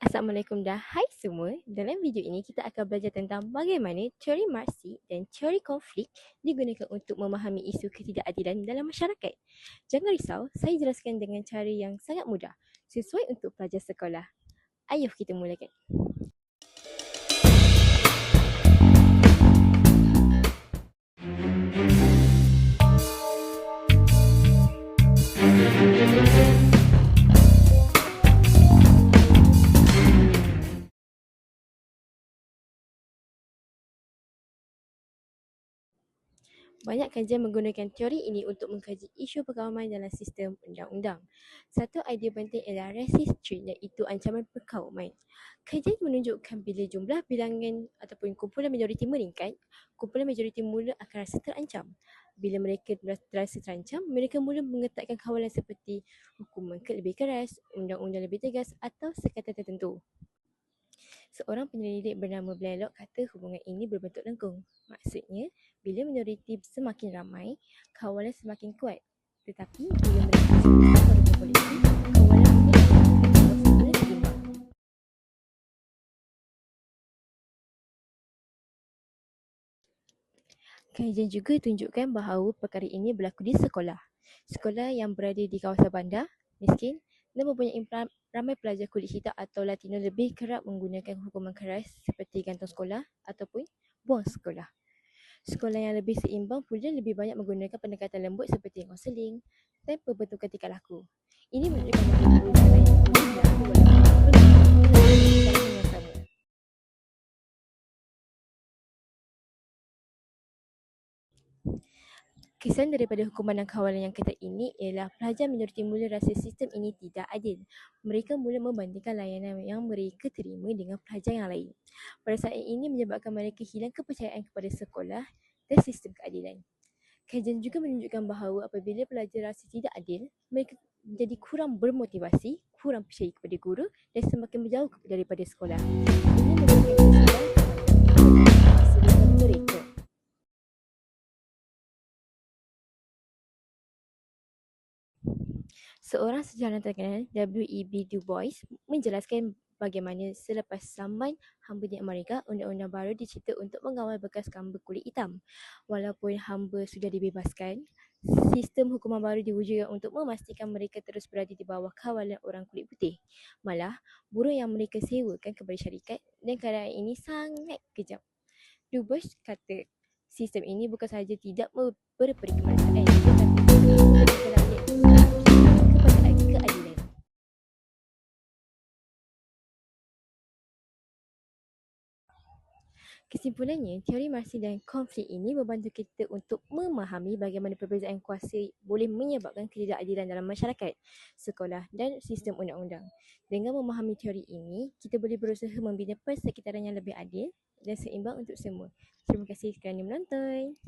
Assalamualaikum dan hai semua. Dalam video ini kita akan belajar tentang bagaimana teori Marxi dan teori konflik digunakan untuk memahami isu ketidakadilan dalam masyarakat. Jangan risau, saya jelaskan dengan cara yang sangat mudah, sesuai untuk pelajar sekolah. Ayuh kita mulakan. Banyak kajian menggunakan teori ini untuk mengkaji isu perkawaman dalam sistem undang-undang. Satu idea penting ialah resist threat, iaitu ancaman perkawaman. Kajian menunjukkan bila jumlah bilangan ataupun kumpulan majoriti meningkat, kumpulan majoriti mula akan rasa terancam. Bila mereka terasa terancam, mereka mula mengetatkan kawalan seperti hukuman lebih keras, undang-undang lebih tegas atau sekatan tertentu. Seorang penyelidik bernama Blaylock kata hubungan ini berbentuk lengkung. Maksudnya, bila minoriti semakin ramai, kawalan semakin kuat. Tetapi bila mereka sudah berkumpul politik, kawalan mungkin akan semula seimbang. Kajian juga tunjukkan bahawa perkara ini berlaku di sekolah. Sekolah yang berada di kawasan bandar, miskin dan mempunyai ramai pelajar kulit hitam atau Latino lebih kerap menggunakan hukuman keras seperti gantung sekolah ataupun buang sekolah. Sekolah yang lebih seimbang pula lebih banyak menggunakan pendekatan lembut seperti kaunseling dan pembentukan tingkah laku. Ini menunjukkan bahawa cara yang boleh dilakukan walaupun pendekatan yang sama. Kesan daripada hukuman dan kawalan yang ketat ini ialah pelajar minoriti mula rasa sistem ini tidak adil. Mereka mula membandingkan layanan yang mereka terima dengan pelajar yang lain. Perasaan ini menyebabkan mereka hilang kepercayaan kepada sekolah dan sistem keadilan. Kajian juga menunjukkan bahawa apabila pelajar rasa tidak adil, mereka menjadi kurang bermotivasi, kurang percaya kepada guru dan semakin menjauh daripada sekolah. Ini menyebabkan kesedaran kesedaran mereka. Seorang sejarawan terkenal, W.E.B. Du Bois, menjelaskan bagaimana selepas zaman hamba di Amerika, undang-undang baru dicipta untuk mengawal bekas hamba kulit hitam. Walaupun hamba sudah dibebaskan, sistem hukuman baru diwujudkan untuk memastikan mereka terus berada di bawah kawalan orang kulit putih. Malah, buruh yang mereka sewakan kepada syarikat dan keadaan ini sangat kejam. Du Bois kata, sistem ini bukan sahaja tidak memberi kemanusiaan, tetapi juga memberikan rakyat kepercayaan keadilan. Kesimpulannya, teori Marxi dan konflik ini membantu kita untuk memahami bagaimana perbezaan kuasa boleh menyebabkan ketidakadilan dalam masyarakat, sekolah dan sistem undang-undang. Dengan memahami teori ini, kita boleh berusaha membina persekitaran yang lebih adil dan seimbang untuk semua. Terima kasih kerana menonton.